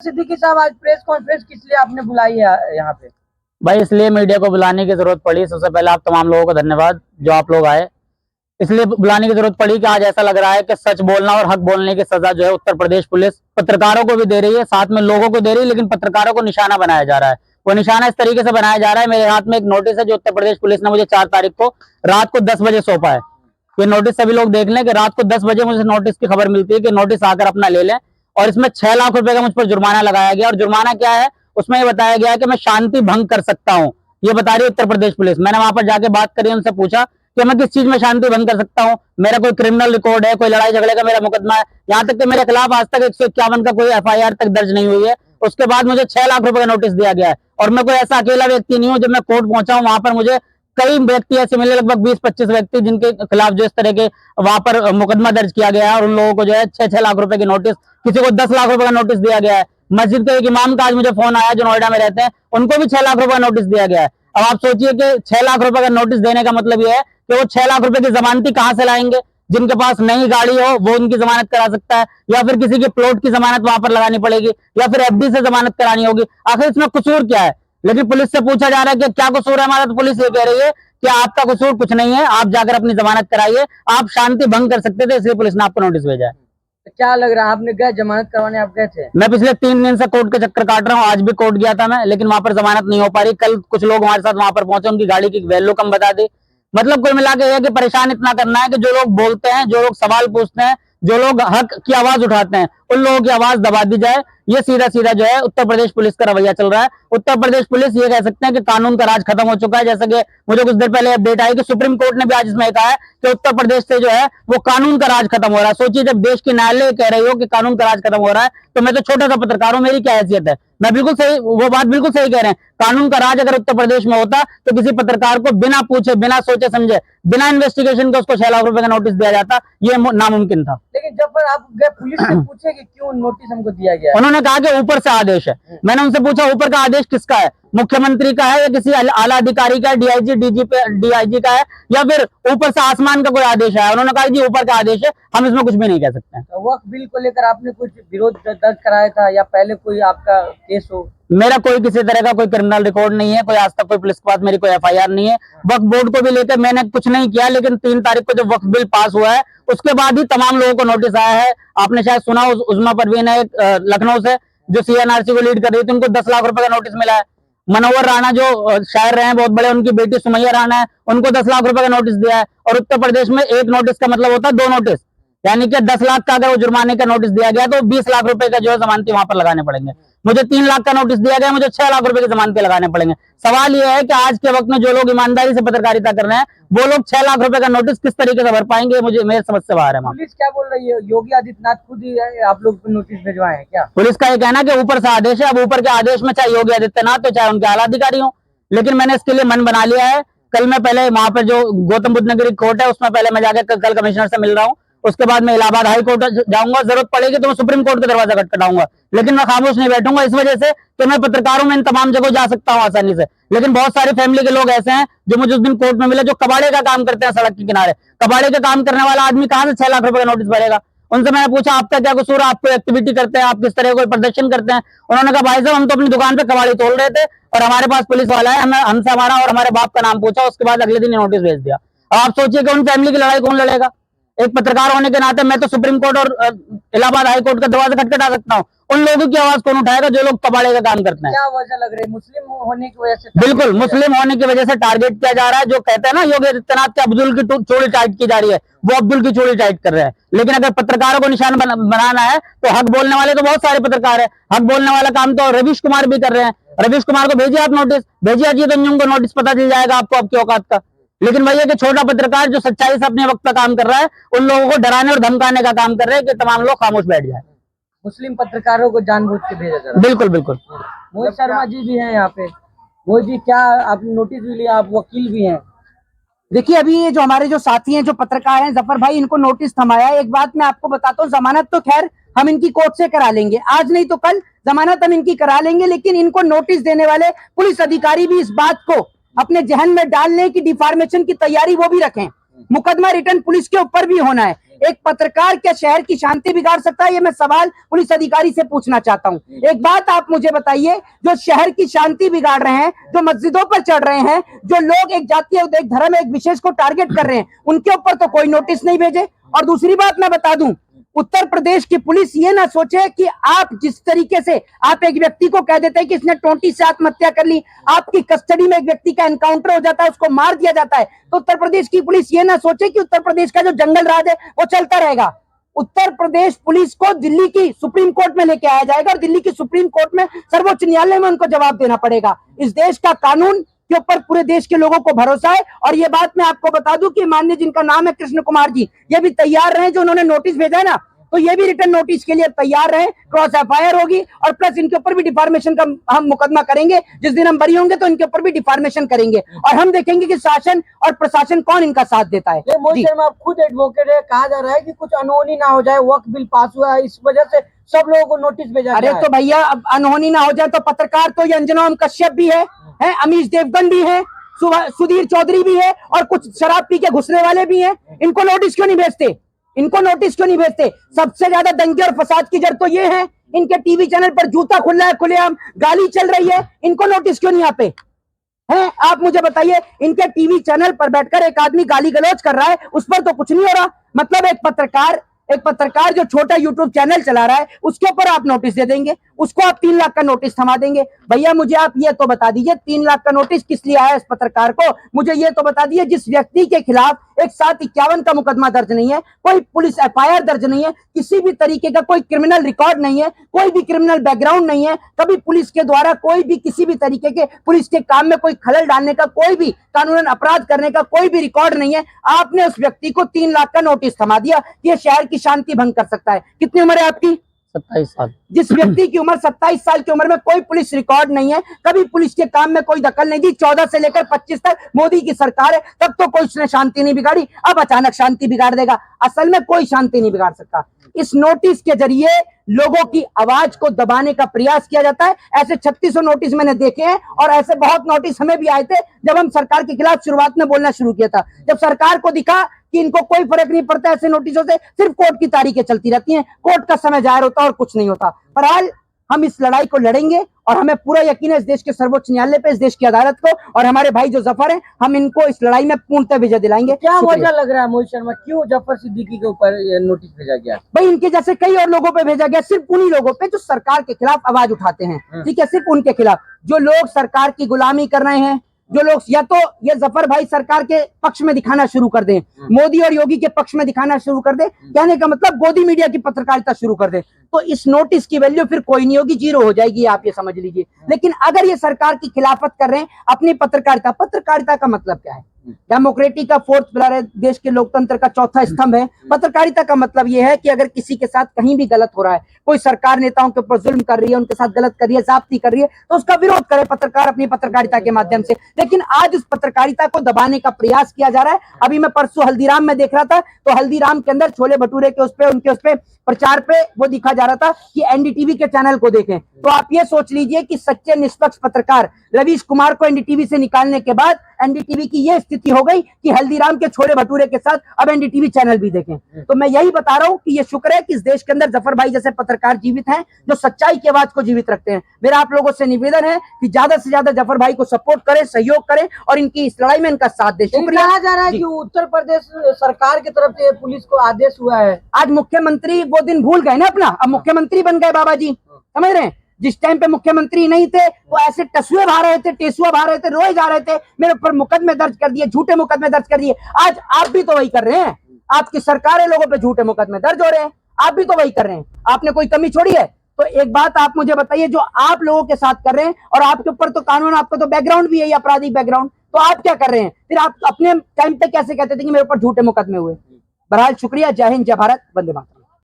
सिद्दीकी साहब, आज press conference किस लिए आपने बुलाई है यहाँ पे? भाई इसलिए मीडिया को बुलाने की जरूरत पड़ी। सबसे पहले आप तमाम लोगों को धन्यवाद जो आप लोग आए। इसलिए बुलाने की जरूरत पड़ी कि आज ऐसा लग रहा है कि सच बोलना और हक बोलने की सजा जो है उत्तर प्रदेश पुलिस पत्रकारों को भी दे रही है, साथ में लोगों को दे रही है, लेकिन पत्रकारों को निशाना बनाया जा रहा है। वो निशाना इस तरीके से बनाया जा रहा है, मेरे हाथ में एक नोटिस है जो उत्तर प्रदेश पुलिस ने मुझे 4 तारीख को रात को 10 बजे सौंपा है। ये नोटिस सभी लोग देख लें कि रात को 10 बजे मुझे नोटिस की खबर मिलती है कि नोटिस आकर अपना ले लें, और इसमें 6 लाख रुपए का मुझ पर जुर्माना लगाया गया। और जुर्माना क्या है, उसमें ये बताया गया है कि मैं शांति भंग कर सकता हूँ। ये बता रही है उत्तर प्रदेश पुलिस। मैंने वहां पर जाके बात करी, उनसे पूछा कि मैं किस चीज में शांति भंग कर सकता हूँ, मेरा कोई क्रिमिनल रिकॉर्ड है, कोई लड़ाई झगड़े का मेरा मुकदमा है, यहाँ तक कि मेरे खिलाफ आज तक 151 का कोई FIR तक दर्ज नहीं हुई है। उसके बाद मुझे 6 लाख रुपए का नोटिस दिया गया है, और मैं कोई ऐसा अकेला व्यक्ति नहीं हूँ। जब मैं कोर्ट पहुंचा हूँ वहां पर मुझे कई व्यक्ति ऐसे मिले, लगभग 20-25 व्यक्ति जिनके खिलाफ जो इस तरह के वहां पर मुकदमा दर्ज किया गया है, और उन लोगों को जो है 6-6 लाख रुपए की नोटिस, किसी को 10 लाख रुपए का नोटिस दिया गया है। मस्जिद के एक इमाम का आज मुझे फोन आया जो नोएडा में रहते हैं, उनको भी 6 लाख रुपए का नोटिस दिया गया है। अब आप सोचिए कि 6 लाख रुपए का नोटिस देने का मतलब यह है कि वो 6 लाख रुपए की जमानती कहां से लाएंगे। जिनके पास नई गाड़ी हो वो उनकी जमानत करा सकता है, या फिर किसी के प्लॉट की जमानत वहां पर लगानी पड़ेगी, या फिर FD से जमानत करानी होगी। आखिर इसमें कसूर क्या है? लेकिन पुलिस से पूछा जा रहा है कि क्या कसूर है हमारा, तो पुलिस ये कह रही है कि आपका कसूर कुछ नहीं है, आप जाकर अपनी जमानत कराइए, आप शांति भंग कर सकते थे, इसलिए पुलिस ने आपको नोटिस भेजा है। तो क्या लग रहा है, आपने गए जमानत करवाने, आप गए थे? मैं पिछले 3 दिन से कोर्ट के चक्कर काट रहा हूँ। आज भी कोर्ट गया था मैं, लेकिन वहां पर जमानत नहीं हो पा रही। कल कुछ लोग हमारे साथ वहां पर पहुंचे, उनकी गाड़ी की वैल्यू कम बता दी। मतलब कुल मिला के कि परेशान इतना करना है कि जो लोग बोलते हैं, जो लोग सवाल पूछते हैं, जो लोग हक की आवाज उठाते हैं, उन लोगों की आवाज दबा दी जाए। ये सीधा सीधा जो है उत्तर प्रदेश पुलिस का रवैया चल रहा है। उत्तर प्रदेश पुलिस ये कह सकते हैं कि कानून का राज खत्म हो चुका है। जैसे कि मुझे कुछ देर पहले अपडेट आई कि सुप्रीम कोर्ट ने भी आज इसमें कहा है कि उत्तर प्रदेश से जो है वो कानून का राज खत्म हो रहा है। सोचिए, जब देश की न्यायालय कह रही हो कि कानून का राज खत्म हो रहा है, तो मैं तो छोटा सा पत्रकार हूं, मेरी क्या हैसियत है? मैं बिल्कुल सही, वो बात बिल्कुल सही कह रहे हैं। कानून का राज अगर उत्तर प्रदेश में होता तो किसी पत्रकार को बिना पूछे, बिना सोचे समझे, बिना इन्वेस्टिगेशन के उसको 6 लाख रुपए का नोटिस दिया जाता। ये नामुमकिन था। लेकिन जब पर आप गए पुलिस से पूछे कि क्यों नोटिस हमको दिया गया है? उन्होंने कहा कि ऊपर से आदेश है। मैंने उनसे पूछा ऊपर का आदेश किसका है, मुख्यमंत्री का है या किसी आला अधिकारी का है, DIG DIG का है, या फिर ऊपर से आसमान का कोई आदेश है? उन्होंने कहा जी ऊपर का आदेश है, हम इसमें कुछ भी नहीं कह सकते हैं। तो वक्फ बिल को लेकर आपने कुछ विरोध दर्ज कराया था, या पहले कोई आपका केस हो? मेरा कोई किसी तरह का कोई क्रिमिनल रिकॉर्ड नहीं है, कोई आज तक कोई पुलिस के पास मेरी कोई FIR नहीं है। वक्फ बोर्ड को भी लेकर मैंने कुछ नहीं किया, लेकिन 3 तारीख को जब वक्फ बिल पास हुआ है उसके बाद ही तमाम लोगों को नोटिस आया है। आपने शायद सुना, उज़मा परवीन है लखनऊ से, जो CNRC को लीड कर रही थी, उनको 10 लाख रुपए का नोटिस मिला है। मनोहर राणा जो शायर रहे हैं बहुत बड़े, उनकी बेटी सुमैया राणा है, उनको 10 लाख रुपए का नोटिस दिया है। और उत्तर प्रदेश में एक नोटिस का मतलब होता है 2 नोटिस, यानी कि 10 लाख का अगर वो जुर्माने का नोटिस दिया गया तो 20 लाख रुपए का जो है जमानती वहां पर लगाने पड़ेंगे। मुझे 3 लाख का नोटिस दिया गया, मुझे 6 लाख रुपए की जमानती लगाने पड़ेंगे। सवाल यह है कि आज के वक्त में जो लोग ईमानदारी से पत्रकारिता कर रहे हैं, वो लोग 6 लाख रुपए का नोटिस किस तरीके से भर पाएंगे, मुझे मेरे समझ से बाहर है। पुलिस क्या बोल रही है? योगी आदित्यनाथ खुद ही आप लोग को नोटिस भिजवाए हैं क्या? पुलिस का ये कहना है कि ऊपर से आदेश है। अब ऊपर के आदेश में चाहे योगी आदित्यनाथ हो चाहे उनके आला अधिकारी हो, लेकिन मैंने इसके लिए मन बना लिया है। कल मैं पहले वहां पर जो गौतम बुद्ध नगरी कोर्ट है उसमें पहले मैं जाकर कल कमिश्नर से मिल रहा हूँ। उसके बाद मैं इलाहाबाद हाई कोर्ट जाऊंगा, जरूरत पड़ेगी तो मैं सुप्रीम कोर्ट का दरवाजा खटखटाऊंगा, लेकिन मैं खामोश नहीं बैठूंगा। इस वजह से कि मैं पत्रकारों में इन तमाम जगह जा सकता हूं आसानी से, लेकिन बहुत सारी फैमिली के लोग ऐसे हैं जो मुझे उस दिन कोर्ट में मिले, जो कबाड़े का काम करते हैं सड़क के किनारे। कबाड़े का काम करने वाला आदमी कहां से 6 लाख रुपए का नोटिस भरेगा? उनसे मैंने पूछा आपका क्या कसूर है, आप कोई एक्टिविटी करते हैं, आप किस तरह कोई प्रदर्शन करते हैं? उन्होंने कहा भाई साहब हम तो अपनी दुकान पे कबाड़ी तोड़ रहे थे और हमारे पास पुलिस वाला है, हमसे हमारा और हमारे बाप का नाम पूछा, उसके बाद अगले दिन नोटिस भेज दिया। अब आप सोचिए कि उन फैमिली की लड़ाई कौन लड़ेगा? एक पत्रकार होने के नाते मैं तो सुप्रीम कोर्ट और इलाहाबाद हाई कोर्ट का दरवाजा खटखटा सकता हूँ, उन लोगों की आवाज कौन उठाएगा जो लोग कबाड़े का काम करते हैं? क्या वजह लग रही है? मुस्लिम होने की वजह से? बिल्कुल, मुस्लिम होने की वजह से टारगेट किया जा रहा है। जो कहते हैं ना योगी आदित्यनाथ के अब्दुल की चोरी टाइट की जा रही है, वो अब्दुल की चोरी टाइट कर रहे हैं। लेकिन अगर पत्रकारों को निशान बनाना है तो हक बोलने वाले तो बहुत सारे पत्रकार है। हक बोलने वाला काम तो रवीश कुमार भी कर रहे हैं। रवीश कुमार को भेजिए आप नोटिस, भेजिए अजीत अंजुम को नोटिस, पता चल जाएगा आपको आपकी औकात का। लेकिन भैया कि छोटा पत्रकार जो सच्चाई से अपने वक्त का काम कर रहा है, उन लोगों को डराने और धमकाने का काम कर रहे हैं कि तमाम लोग खामोश बैठ जाए। मुस्लिम पत्रकारों को जानबूझ के भेजा जा रहा है। बिल्कुल बिल्कुल। मोहित शर्मा जी भी हैं यहाँ पे। मोहित जी, क्या आप नोटिस भी लिया? आप वकील भी हैं। देखिए, अभी ये जो हमारे जो साथी हैं, जो पत्रकार हैं, जफर भाई, इनको नोटिस थमाया है। एक बात मैं आपको बताता हूँ, जमानत तो खैर हम इनकी कोर्ट से करा लेंगे, आज नहीं तो कल जमानत हम इनकी करा लेंगे, लेकिन इनको नोटिस देने वाले पुलिस अधिकारी भी इस बात को अपने जहन में डाल लें कि डिफॉर्मेशन की तैयारी वो भी रखें। मुकदमा रिटर्न पुलिस के ऊपर भी होना है। एक पत्रकार क्या शहर की शांति बिगाड़ सकता है? ये मैं सवाल पुलिस अधिकारी से पूछना चाहता हूँ। एक बात आप मुझे बताइए, जो शहर की शांति बिगाड़ रहे हैं, जो मस्जिदों पर चढ़ रहे हैं, जो लोग एक जाति एक धर्म एक विशेष को टारगेट कर रहे हैं, उनके ऊपर तो कोई नोटिस नहीं भेजे। और दूसरी बात मैं बता दूं, उत्तर प्रदेश की पुलिस ये ना सोचे कि आप जिस तरीके से आप एक व्यक्ति को कह देते हैं कि इसने टोंटी से आत्महत्या कर ली, आपकी कस्टडी में एक व्यक्ति का एनकाउंटर हो जाता है, उसको मार दिया जाता है, तो उत्तर प्रदेश की पुलिस ये ना सोचे कि उत्तर प्रदेश का जो जंगल राज है वो चलता रहेगा। उत्तर प्रदेश पुलिस को दिल्ली की सुप्रीम कोर्ट में लेके आया जाएगा और दिल्ली की सुप्रीम कोर्ट में सर्वोच्च न्यायालय में उनको जवाब देना पड़ेगा। इस देश का कानून के ऊपर पूरे देश के लोगों को भरोसा है। और ये बात मैं आपको बता दूं कि माननीय जिनका नाम है कृष्ण कुमार जी, ये भी तैयार रहे, जो उन्होंने नोटिस भेजा है ना, तो ये भी रिटर्न नोटिस के लिए तैयार रहे। क्रॉस एफआईआर होगी और प्लस इनके ऊपर भी डिफार्मेशन का हम मुकदमा करेंगे। जिस दिन हम बरी होंगे तो इनके ऊपर भी डिफार्मेशन करेंगे और हम देखेंगे कि शासन और प्रशासन कौन इनका साथ देता है। मोहित शर्मा, आप खुद एडवोकेट है, कहा जा रहा है कि कुछ अनहोनी ना हो जाए, वक्त बिल पास हुआ है, इस वजह से सब लोगों को नोटिस भेजा। अरे तो भैया, अब अनहोनी ना हो जाए तो पत्रकार तो ये अंजनाम कश्यप भी है, अमीश देवगन भी है, सुधीर चौधरी भी है और कुछ शराब पी के घुसने वाले भी हैं। इनको नोटिस क्यों नहीं भेजते? इनको नोटिस क्यों नहीं भेजते? सबसे ज्यादा दंगे और फसाद की जड़ तो ये है, इनके टीवी चैनल पर जूता खुला है, खुलेआम गाली चल रही है, इनको नोटिस क्यों नहीं यहाँ पे है? आप मुझे बताइए, इनके टीवी चैनल पर बैठकर एक आदमी गाली गलौज कर रहा है, उस पर तो कुछ नहीं हो रहा। मतलब एक पत्रकार जो छोटा यूट्यूब चैनल चला रहा है, उसके ऊपर आप नोटिस दे देंगे, उसको आप 3 लाख का नोटिस थमा देंगे। भैया मुझे आप ये तो बता दीजिए, 3 लाख का नोटिस किस लिए आया इस पत्रकार को? मुझे ये तो बता दीजिए, जिस व्यक्ति के खिलाफ एक 751 का मुकदमा दर्ज नहीं है, कोई पुलिस एफआईआर दर्ज नहीं है, किसी भी तरीके का कोई क्रिमिनल रिकॉर्ड नहीं है, कोई भी क्रिमिनल बैकग्राउंड नहीं है, कभी पुलिस के द्वारा कोई भी किसी भी तरीके के पुलिस के काम में कोई खलल डालने का, कोई भी कानूनन अपराध करने का कोई भी रिकॉर्ड नहीं है, आपने उस व्यक्ति को 3 लाख का नोटिस थमा दिया कि यह शहर की शांति भंग कर सकता है। कितनी उम्र है आपकी? 27 साल। जिस व्यक्ति की उम्र 27 साल की उम्र में कोई पुलिस रिकॉर्ड नहीं है, कभी पुलिस के काम में कोई दखल नहीं दी, 14 से लेकर 25 तक मोदी की सरकार है, तब तो कोई उसने शांति नहीं बिगाड़ी, अब अचानक शांति बिगाड़ देगा। असल में कोई शांति नहीं बिगाड़ सकता। इस नोटिस के जरिए लोगों की आवाज को दबाने का प्रयास किया जाता है। ऐसे 3600 नोटिस मैंने देखे हैं और ऐसे बहुत नोटिस हमें भी आए थे जब हम सरकार के खिलाफ शुरुआत में बोलना शुरू किया था। जब सरकार को दिखा कि इनको कोई फर्क नहीं पड़ता, ऐसे नोटिसों से सिर्फ कोर्ट की तारीखें चलती रहती हैं, कोर्ट का समय जाहिर होता है और कुछ नहीं होता। बहरहाल हम इस लड़ाई को लड़ेंगे और हमें पूरा यकीन है इस देश के सर्वोच्च न्यायालय पे, इस देश की अदालत को, और हमारे भाई जो जफर हैं, हम इनको इस लड़ाई में पूर्णतः विजय दिलाएंगे। क्या वजह लग रहा है मोहित शर्मा, क्यों जफर सिद्दीकी के ऊपर नोटिस भेजा गया? भाई इनके जैसे कई और लोगों पे भेजा गया, सिर्फ उन्हीं लोगों पे जो सरकार के खिलाफ आवाज उठाते हैं, ठीक है, सिर्फ उनके खिलाफ। जो लोग सरकार की गुलामी कर रहे हैं, जो लोग या तो ये जफर भाई सरकार के पक्ष में दिखाना शुरू कर दें, मोदी और योगी के पक्ष में दिखाना शुरू कर दें, कहने का मतलब गोदी मीडिया की पत्रकारिता शुरू कर दें, तो इस नोटिस की वैल्यू फिर कोई नहीं होगी, 0 हो जाएगी, आप ये समझ लीजिए। लेकिन अगर ये सरकार की खिलाफत कर रहे हैं अपनी पत्रकारिता का मतलब क्या है? डेमोक्रेसी का 4th पिलर है, देश के लोकतंत्र का 4था स्तंभ है। पत्रकारिता का मतलब यह है कि अगर किसी के साथ कहीं भी गलत हो रहा है, कोई सरकार नेताओं के ऊपर जुल्म कर रही है, उनके साथ गलत कर रही है, ज्यादती कर रही है, तो उसका विरोध करे पत्रकार अपनी पत्रकारिता के माध्यम से। लेकिन आज उस पत्रकारिता को दबाने का प्रयास किया जा रहा है। अभी मैं परसों हल्दीराम में देख रहा था, तो हल्दीराम के अंदर छोले भटूरे के उनके प्रचार पे वो दिखा जा रहा था कि एनडीटीवी के चैनल को देखें। तो आप ये सोच लीजिए कि सच्चे निष्पक्ष पत्रकार रवीश कुमार को एनडीटीवी से निकालने के बाद एनडीटीवी की ये स्थिति हो गई कि हल्दीराम के छोले भटूरे के साथ अब एनडीटीवी चैनल भी देखें। तो मैं यही बता रहा हूं कि ये शुक्र है कि इस देश के अंदर जफर भाई जैसे पत्रकार जीवित हैं, जो सच्चाई की आवाज को जीवित रखते हैं। मेरा आप लोगों से निवेदन है कि ज्यादा से ज्यादा जफर भाई को सपोर्ट करें, सहयोग करें और इनकी इस लड़ाई में इनका साथ दें। शुक्रिया। कहा जा रहा है कि उत्तर प्रदेश सरकार की तरफ से पुलिस को आदेश हुआ है। आज मुख्यमंत्री वो दिन भूल गए ना अपना, अब मुख्यमंत्री बन गए बाबा जी, समझ रहे हैं? जिस टाइम पे मुख्यमंत्री नहीं थे वो ऐसे टसुए भा रहे थे, टेसुआ भा रहे थे, रोए जा रहे थे, मेरे ऊपर मुकदमे दर्ज कर दिए, झूठे मुकदमे दर्ज कर दिए। आज आप भी तो वही कर रहे हैं, आपकी सरकार है, लोगों पे झूठे मुकदमे दर्ज हो रहे हैं, आप भी तो वही कर रहे हैं। आपने कोई कमी छोड़ी है? तो एक बात आप मुझे बताइए, जो आप लोगों के साथ कर रहे हैं और आपके ऊपर तो कानून, आपका तो बैकग्राउंड भी है, आपराधिक बैकग्राउंड, तो आप क्या कर रहे हैं? फिर आप अपने टाइम पे कैसे कहते थे कि मेरे ऊपर झूठे मुकदमे हुए? बहरहाल शुक्रिया। जय हिंद, जय भारत, वंदे मातरम।